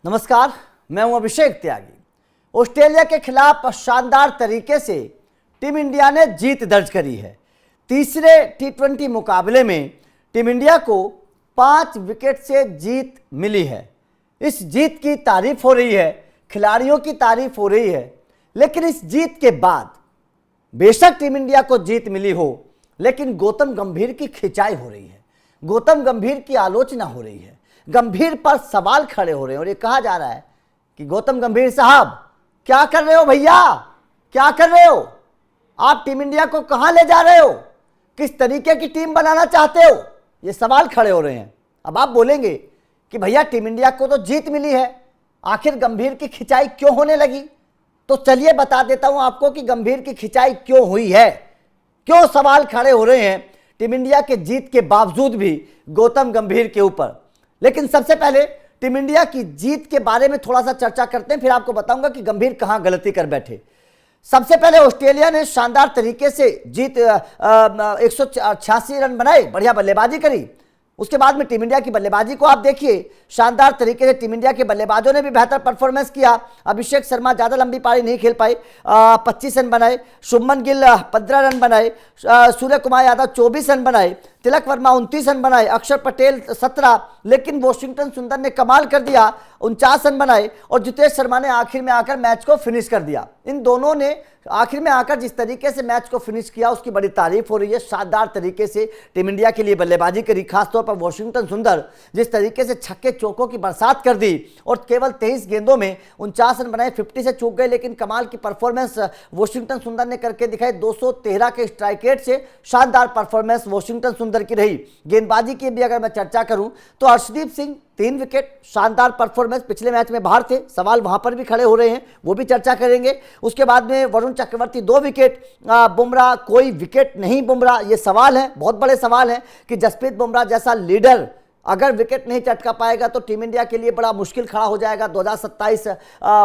नमस्कार, मैं हूं अभिषेक त्यागी। ऑस्ट्रेलिया के खिलाफ शानदार तरीके से टीम इंडिया ने जीत दर्ज करी है। तीसरे टी20 मुकाबले में टीम इंडिया को 5 विकेट से जीत मिली है। इस जीत की तारीफ हो रही है, खिलाड़ियों की तारीफ हो रही है, लेकिन इस जीत के बाद बेशक टीम इंडिया को जीत मिली हो, लेकिन गौतम गंभीर की खिंचाई हो रही है, गौतम गंभीर की आलोचना हो रही है, गंभीर पर सवाल खड़े हो रहे हैं और ये कहा जा रहा है कि गौतम गंभीर साहब क्या कर रहे हो भैया, क्या कर रहे हो आप, टीम इंडिया को कहां ले जा रहे हो, किस तरीके की टीम बनाना चाहते हो, ये सवाल खड़े हो रहे हैं। अब आप बोलेंगे कि भैया टीम इंडिया को तो जीत मिली है, आखिर गंभीर की खिंचाई क्यों होने लगी? तो चलिए बता देता हूं आपको कि गंभीर की खिंचाई क्यों हुई है, क्यों सवाल खड़े हो रहे हैं टीम इंडिया के जीत के बावजूद भी गौतम गंभीर के ऊपर। लेकिन सबसे पहले टीम इंडिया की जीत के बारे में थोड़ा सा चर्चा करते हैं, फिर आपको बताऊंगा कि गंभीर कहां गलती कर बैठे। सबसे पहले ऑस्ट्रेलिया ने शानदार तरीके से जीत 186 रन बनाए, बढ़िया बल्लेबाजी करी। उसके बाद में टीम इंडिया की बल्लेबाजी को आप देखिए, शानदार तरीके से टीम इंडिया के बल्लेबाजों ने भी बेहतर परफॉर्मेंस किया। अभिषेक शर्मा ज़्यादा लंबी पारी नहीं खेल पाए, 25 रन बनाए। शुभमन गिल 15 रन बनाए, सूर्य कुमार यादव 24 रन बनाए, तिलक वर्मा 29 रन बनाए, अक्षर पटेल 17, लेकिन वॉशिंगटन सुंदर ने कमाल कर दिया, 49 रन बनाए और जितेश शर्मा ने आखिर में आकर मैच को फिनिश कर दिया। इन दोनों ने आखिर में आकर जिस तरीके से मैच को फिनिश किया उसकी बड़ी तारीफ हो रही है। शानदार तरीके से टीम इंडिया के लिए बल्लेबाजी करी, खासतौर पर वॉशिंगटन सुंदर जिस तरीके से छक्के चौकों की बरसात कर दी और केवल 23 गेंदों में 49 रन बनाए, 50 से चूक गए, लेकिन कमाल की परफॉर्मेंस वॉशिंगटन सुंदर ने करके दिखाई। 213 के स्ट्राइक रेट से शानदार परफॉर्मेंस वॉशिंगटन सुंदर की रही। गेंदबाजी की भी अगर मैं चर्चा करूं तो हर्षदीप सिंह 3 विकेट, शानदार परफॉर्मेंस, पिछले मैच में बाहर थे, सवाल वहां पर भी खड़े हो रहे हैं, वो भी चर्चा करेंगे। उसके बाद में वरुण चक्रवर्ती 2 विकेट, बुमराह कोई विकेट नहीं बुमराह, ये सवाल है, बहुत बड़े सवाल है कि जसप्रीत बुमराह जैसा लीडर अगर विकेट नहीं चटका पाएगा तो टीम इंडिया के लिए बड़ा मुश्किल खड़ा हो जाएगा 2027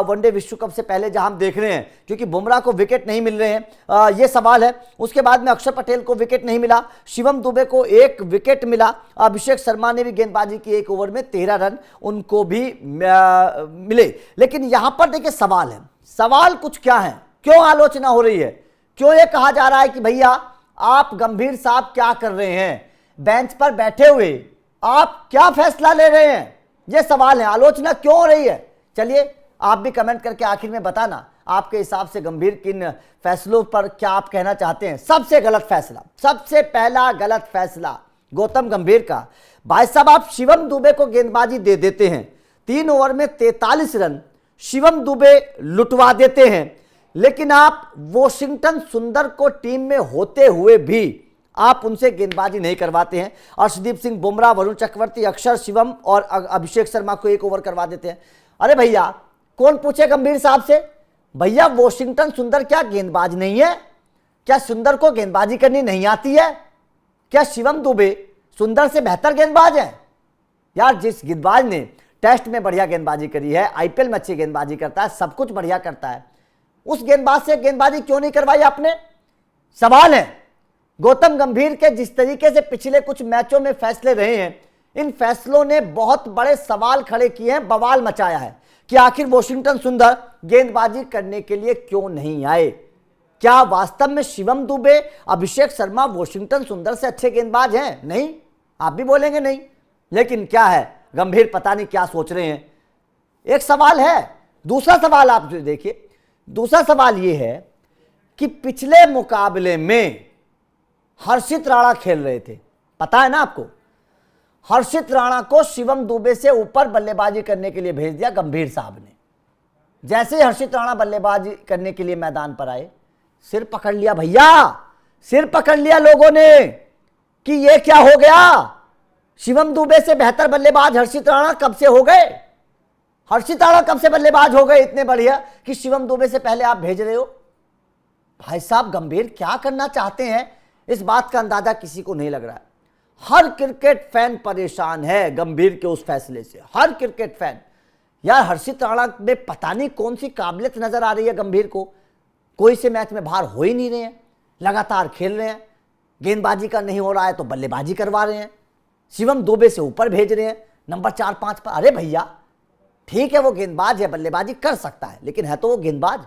वनडे विश्व कप से पहले, जहां हम देख रहे हैं, क्योंकि बुमराह को विकेट नहीं मिल रहे हैं, ये सवाल है। उसके बाद में अक्षर पटेल को विकेट नहीं मिला, शिवम दुबे को 1 विकेट मिला, अभिषेक शर्मा ने भी गेंदबाजी की 1 ओवर में 13 रन उनको भी मिले। लेकिन यहां पर देखिए सवाल है, सवाल कुछ क्या है, क्यों आलोचना हो रही है, क्यों ये कहा जा रहा है कि भैया आप गंभीर साहब क्या कर रहे हैं, बेंच पर बैठे हुए आप क्या फैसला ले रहे हैं, ये सवाल है, आलोचना क्यों हो रही है। चलिए आप भी कमेंट करके आखिर में बताना आपके हिसाब से गंभीर किन फैसलों पर क्या आप कहना चाहते हैं। सबसे गलत फैसला, सबसे पहला गलत फैसला गौतम गंभीर का। भाई साहब आप शिवम दुबे को गेंदबाजी दे देते हैं, 3 ओवर में 43 रन शिवम दुबे लुटवा देते हैं, लेकिन आप वॉशिंगटन सुंदर को टीम में होते हुए भी आप उनसे गेंदबाजी नहीं करवाते हैं। अर्शदीप सिंह, बुमराह, वरुण चक्रवर्ती, अक्षर, शिवम और अभिषेक शर्मा को 1 ओवर करवा देते हैं। अरे भैया कौन पूछे गंभीर साहब से, भैया वॉशिंगटन सुंदर क्या गेंदबाज नहीं है? क्या सुंदर को गेंदबाजी करनी नहीं आती है? क्या शिवम दुबे सुंदर से बेहतर गेंदबाज है? यार जिस गेंदबाज ने टेस्ट में बढ़िया गेंदबाजी करी है, आईपीएल में अच्छी गेंदबाजी करता है, सब कुछ बढ़िया करता है, उस गेंदबाज से गेंदबाजी क्यों नहीं करवाई आपने? सवाल है। गौतम गंभीर के जिस तरीके से पिछले कुछ मैचों में फैसले रहे हैं, इन फैसलों ने बहुत बड़े सवाल खड़े किए हैं, बवाल मचाया है कि आखिर वॉशिंगटन सुंदर गेंदबाजी करने के लिए क्यों नहीं आए। क्या वास्तव में शिवम दुबे, अभिषेक शर्मा वॉशिंगटन सुंदर से अच्छे गेंदबाज हैं? नहीं, आप भी बोलेंगे नहीं, लेकिन क्या है, गंभीर पता नहीं क्या सोच रहे हैं, एक सवाल है। दूसरा सवाल आप जो देखिए, दूसरा सवाल यह है कि पिछले मुकाबले में हर्षित राणा खेल रहे थे, पता है ना आपको, हर्षित राणा को शिवम दुबे से ऊपर बल्लेबाजी करने के लिए भेज दिया गंभीर साहब ने। जैसे ही हर्षित राणा बल्लेबाजी करने के लिए मैदान पर आए, सिर पकड़ लिया भैया, सिर पकड़ लिया लोगों ने कि ये क्या हो गया, शिवम दुबे से बेहतर बल्लेबाज हर्षित राणा कब से हो गए, हर्षित राणा कब से बल्लेबाज हो गए इतने बढ़िया कि शिवम दुबे से पहले आप भेज रहे हो। भाई साहब गंभीर क्या करना चाहते हैं, इस बात का अंदाजा किसी को नहीं लग रहा है। हर क्रिकेट फैन परेशान है गंभीर के उस फैसले से, हर क्रिकेट फैन। यार हर्षित राणा में पता नहीं कौन सी काबिलियत नजर आ रही है गंभीर को, कोई से मैच में बाहर हो ही नहीं रहे हैं, लगातार खेल रहे हैं, गेंदबाजी का नहीं हो रहा है तो बल्लेबाजी करवा रहे हैं, शिवम दुबे से ऊपर भेज रहे हैं नंबर 4-5 पर। अरे भैया ठीक है वो गेंदबाज है, बल्लेबाजी कर सकता है, लेकिन है तो वो गेंदबाज।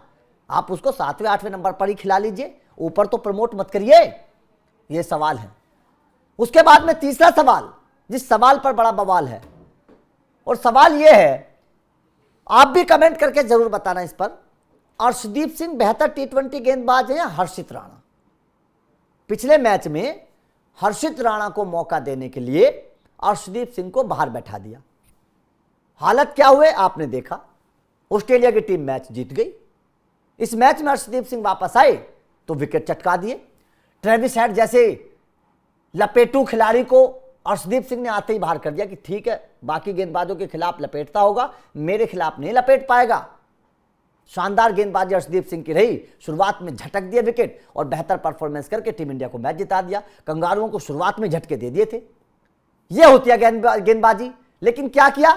आप उसको 7वें 8वें नंबर पर ही खिला लीजिए, ऊपर तो प्रमोट मत करिए। ये सवाल है। उसके बाद में तीसरा सवाल, जिस सवाल पर बड़ा बवाल है, और सवाल यह है, आप भी कमेंट करके जरूर बताना इस पर, अर्शदीप सिंह बेहतर टी20 गेंदबाज है या हर्षित राणा? पिछले मैच में हर्षित राणा को मौका देने के लिए अर्शदीप सिंह को बाहर बैठा दिया। हालत क्या हुए आपने देखा, ऑस्ट्रेलिया की टीम मैच जीत गई। इस मैच में अर्शदीप सिंह वापस आए तो विकेट चटका दिए। ट्रेविस हेड जैसे लपेटू खिलाड़ी को अर्शदीप सिंह ने आते ही बाहर कर दिया कि ठीक है, बाकी गेंदबाजों के खिलाफ लपेटता होगा, मेरे खिलाफ नहीं लपेट पाएगा। शानदार गेंदबाजी अर्शदीप सिंह की रही, शुरुआत में झटक दिए विकेट और बेहतर परफॉर्मेंस करके टीम इंडिया को मैच जिता दिया। कंगारुओं को शुरुआत में झटके दे दिए थे। यह होती है गेंदबाजी। लेकिन क्या किया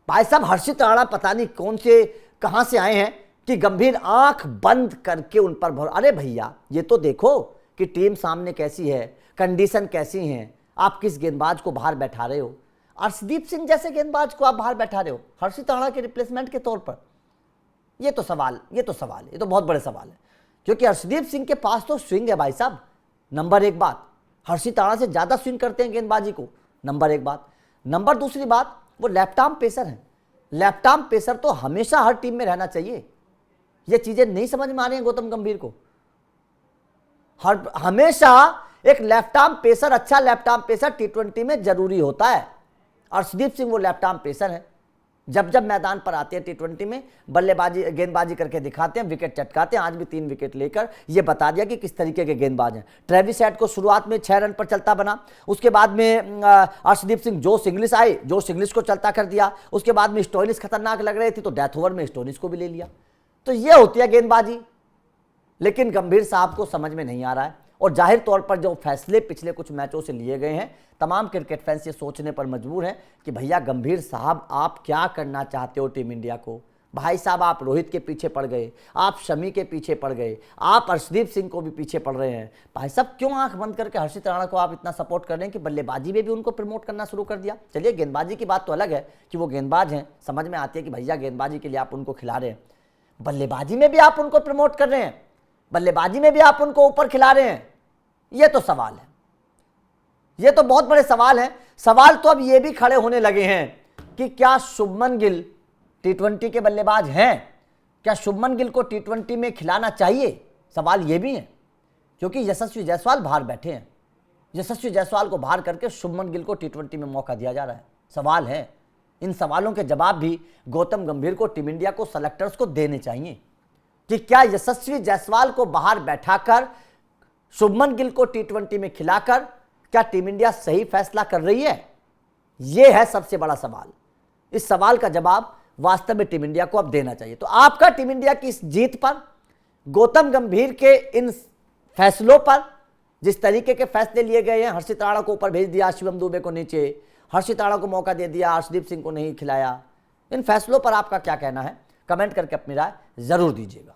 भाई साहब, हर्षित राणा पता नहीं कौन से कहां से आए हैं कि गंभीर आंख बंद करके उन पर भरोसा। अरे भैया, ये तो देखो कि टीम सामने कैसी है, कंडीशन कैसी है, आप किस गेंदबाज को बाहर बैठा रहे हो। अर्शदीप सिंह जैसे गेंदबाज को आप बाहर बैठा रहे हो हर्षित राणा के रिप्लेसमेंट के तौर पर। ये तो बहुत बड़े सवाल है, क्योंकि अर्शदीप सिंह के पास तो स्विंग है भाई साहब, नंबर एक बात। हर्षित राणा से ज्यादा स्विंग करते हैं गेंदबाजी को, नंबर एक बात। नंबर दूसरी बात, वो लेफ्ट आर्म पेसर हैं। लेफ्ट आर्म पेसर तो हमेशा हर टीम में रहना चाहिए। ये चीजें नहीं समझ में आ रही हैं गौतम गंभीर को। हमेशा एक लेफ्ट आर्म पेसर, अच्छा लेफ्ट आर्म पेसर टी20 में जरूरी होता है। अर्शदीप सिंह वो लेफ्ट आर्म पेसर है, जब जब मैदान पर आते हैं टी20 में बल्लेबाजी गेंदबाजी करके दिखाते हैं, विकेट चटकाते हैं। आज भी 3 विकेट लेकर ये बता दिया कि किस तरीके के गेंदबाज हैं। ट्रेविस हेड को शुरुआत में 6 रन पर चलता बना, उसके बाद में अर्शदीप सिंह जोश इंग्लिश आए, जोश इंग्लिश को चलता कर दिया। उसके बाद में स्टोइनिस खतरनाक लग रहे थे तो डेथ ओवर में स्टोइनिस को भी ले लिया। तो ये होती है गेंदबाजी। लेकिन गंभीर साहब को समझ में नहीं आ रहा है, और जाहिर तौर पर जो फैसले पिछले कुछ मैचों से लिए गए हैं, तमाम क्रिकेट फैंस ये सोचने पर मजबूर हैं कि भैया गंभीर साहब आप क्या करना चाहते हो टीम इंडिया को। भाई साहब आप रोहित के पीछे पड़ गए, आप शमी के पीछे पड़ गए, आप अर्शदीप सिंह को भी पीछे पड़ रहे हैं। भाई साहब क्यों आंख बंद करके हर्षित राणा को आप इतना सपोर्ट कर रहे हैं कि बल्लेबाजी में भी उनको प्रमोट करना शुरू कर दिया। चलिए गेंदबाजी की बात तो अलग है कि वो गेंदबाज हैं, समझ में आती है कि भैया गेंदबाजी के लिए आप उनको खिला रहे हैं, बल्लेबाजी में भी आप उनको प्रमोट कर रहे हैं, बल्लेबाजी में भी आप उनको ऊपर खिला रहे हैं। ये तो सवाल है, ये तो बहुत बड़े सवाल हैं। सवाल तो अब ये भी खड़े होने लगे हैं कि क्या शुभमन गिल टी20 के बल्लेबाज हैं, क्या शुभमन गिल को टी20 में खिलाना चाहिए। सवाल ये भी है, क्योंकि यशस्वी जायसवाल बाहर बैठे हैं, यशस्वी जायसवाल को बाहर करके शुभमन गिल को टी20 में मौका दिया जा रहा है। सवाल है, इन सवालों के जवाब भी गौतम गंभीर को टीम इंडिया को सेलेक्टर्स को देने चाहिए कि क्या यशस्वी जायसवाल को बाहर बैठाकर शुभमन गिल को टी20 में खिलाकर क्या टीम इंडिया सही फैसला कर रही है। यह है सबसे बड़ा सवाल। इस सवाल का जवाब वास्तव में टीम इंडिया को अब देना चाहिए। तो आपका टीम इंडिया की इस जीत पर, गौतम गंभीर के इन फैसलों पर, जिस तरीके के फैसले लिए गए हैं, हर्षित राणा को ऊपर भेज दिया, शिवम दुबे को नीचे, हर्षित राणा को मौका दे दिया, अर्शदीप सिंह को नहीं खिलाया, इन फैसलों पर आपका क्या कहना है, कमेंट करके अपनी राय जरूर दीजिएगा।